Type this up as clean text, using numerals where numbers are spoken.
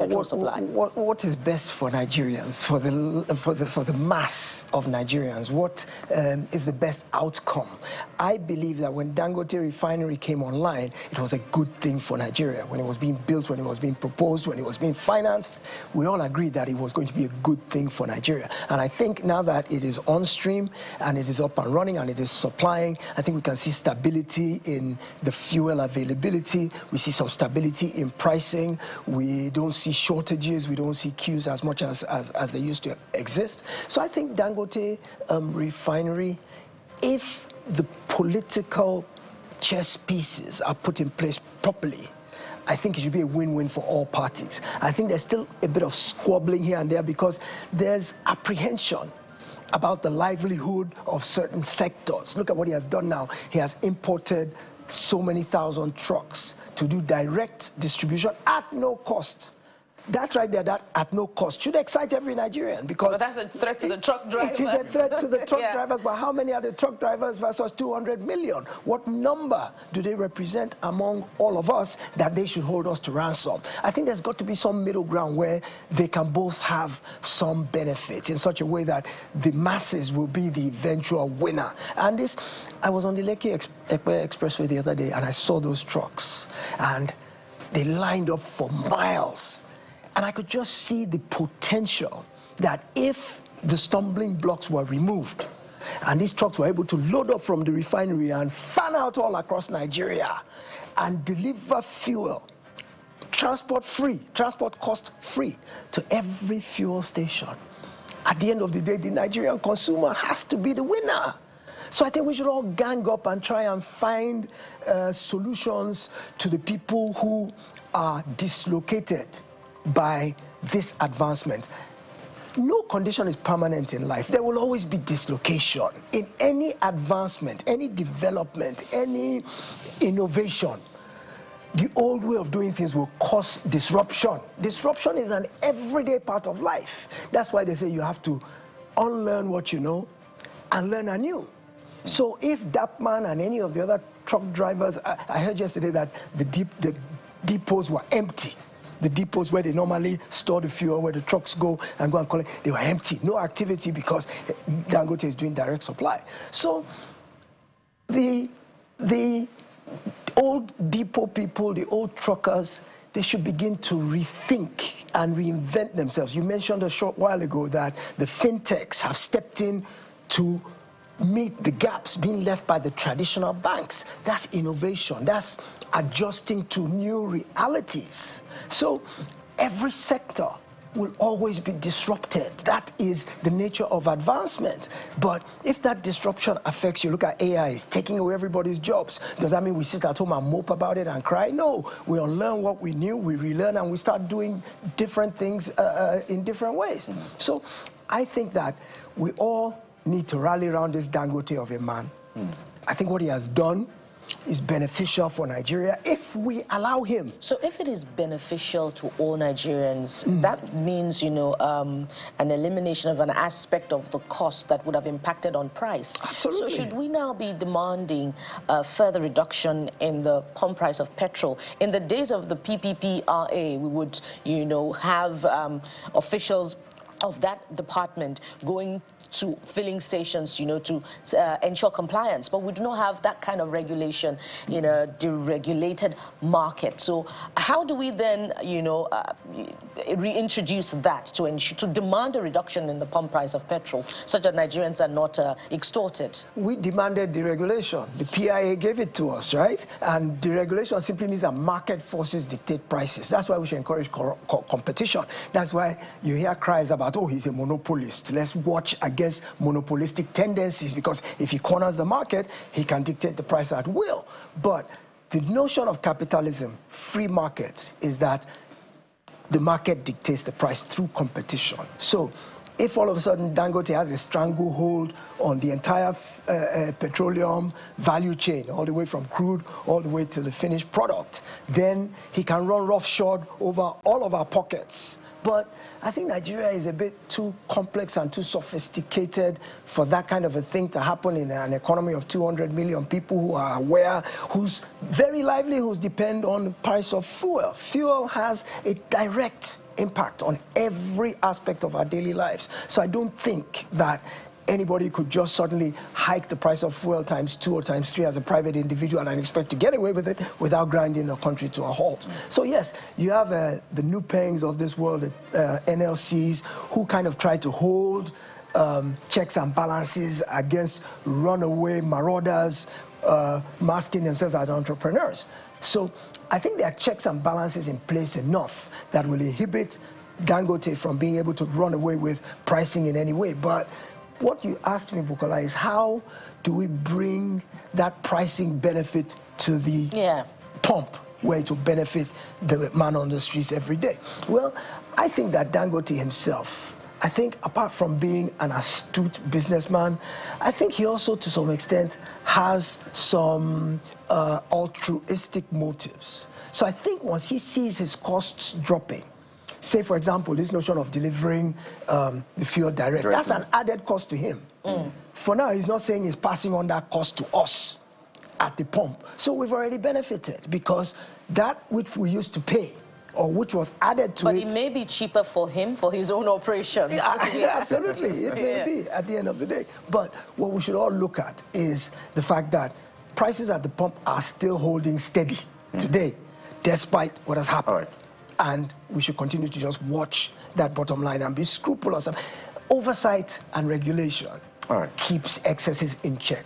petrol supply? What is best for Nigerians, for the mass of Nigerians? What is the best outcome? I believe that when Dangote refinery came online, it was a good thing for Nigeria. When it was being built, when it was being proposed, when it was being financed, we all agreed that it was going to be a good thing for Nigeria. And I think now that it is on stream and it is up and running and it is supplying, I think we can see stability in the fuel availability. We see some stability in pricing. We don't see shortages. We don't see queues as much as they used to exist. So I think Dangote refinery, if the political chess pieces are put in place properly, I think it should be a win-win for all parties. I think there's still a bit of squabbling here and there because there's apprehension about the livelihood of certain sectors. Look at what he has done now. He has imported so many thousand trucks to do direct distribution at no cost. That right there, that at no cost, should excite every Nigerian because... But that's a threat to the truck drivers. It is a threat to the truck drivers, but how many are the truck drivers versus 200 million? What number do they represent among all of us that they should hold us to ransom? I think there's got to be some middle ground where they can both have some benefit in such a way that the masses will be the eventual winner. And this, I was on the Lekki Expressway the other day and I saw those trucks and they lined up for miles. And I could just see the potential that if the stumbling blocks were removed and these trucks were able to load up from the refinery and fan out all across Nigeria and deliver fuel, transport free, transport cost free to every fuel station, at the end of the day, the Nigerian consumer has to be the winner. So I think we should all gang up and try and find solutions to the people who are dislocated by this advancement. No condition is permanent in life. There will always be dislocation. In any advancement, any development, any innovation, the old way of doing things will cause disruption. Disruption is an everyday part of life. That's why they say you have to unlearn what you know and learn anew. So if Dapman and any of the other truck drivers, I heard yesterday that the depots were empty. The depots where they normally store the fuel, where the trucks go and collect, they were empty. No activity because Dangote is doing direct supply. So the old depot people, the old truckers, they should begin to rethink and reinvent themselves. You mentioned a short while ago that the fintechs have stepped in to meet the gaps being left by the traditional banks. That's innovation. That's adjusting to new realities. So every sector will always be disrupted. That is the nature of advancement. But if that disruption affects you, look at AI, it's taking away everybody's jobs. Does that mean we sit at home and mope about it and cry? No, we unlearn what we knew, we relearn, and we start doing different things in different ways. So I think that we all need to rally around this Dangote of a man. I think what he has done is beneficial for Nigeria if we allow him. So if it is beneficial to all Nigerians, that means, you know, an elimination of an aspect of the cost that would have impacted on price. Absolutely. So should we now be demanding a further reduction in the pump price of petrol? In the days of the PPPRA, we would, you know, have officials of that department going to filling stations, you know, to ensure compliance. But we do not have that kind of regulation in a deregulated market. So how do we then, you know, reintroduce that to ensure, to demand a reduction in the pump price of petrol such that Nigerians are not extorted? We demanded deregulation. The PIA gave it to us, right? And deregulation simply means that market forces dictate prices. That's why we should encourage competition. That's why you hear cries about, oh, he's a monopolist. Let's watch against monopolistic tendencies, because if he corners the market, he can dictate the price at will. But the notion of capitalism, free markets, is that the market dictates the price through competition. So if all of a sudden Dangote has a stranglehold on the entire petroleum value chain, all the way from crude all the way to the finished product, then he can run roughshod over all of our pockets But I think Nigeria is a bit too complex and too sophisticated for that kind of a thing to happen in an economy of 200 million people who are aware, whose very livelihoods depend on the price of fuel. Fuel has a direct impact on every aspect of our daily lives. So I don't think that anybody could just suddenly hike the price of fuel ×2 or ×3 as a private individual and expect to get away with it without grinding a country to a halt. So yes, you have the new pangs of this world, NLCs, who kind of try to hold checks and balances against runaway marauders masking themselves as entrepreneurs. So I think there are checks and balances in place enough that will inhibit Dangote from being able to run away with pricing in any way. But what you asked me, Bukola, is how do we bring that pricing benefit to the pump where it will benefit the man on the streets every day? Well, I think that Dangote himself, I think apart from being an astute businessman, I think he also to some extent has some altruistic motives. So I think once he sees his costs dropping, say, for example, this notion of delivering the fuel directly. That's an added cost to him. For now, he's not saying he's passing on that cost to us at the pump. So we've already benefited because that which we used to pay or which was added to it. But it may be cheaper for him for his own operation. Yeah, absolutely. It may be at the end of the day. But what we should all look at is the fact that prices at the pump are still holding steady today, despite what has happened. And we should continue to just watch that bottom line and be scrupulous. Oversight and regulation keeps excesses in check.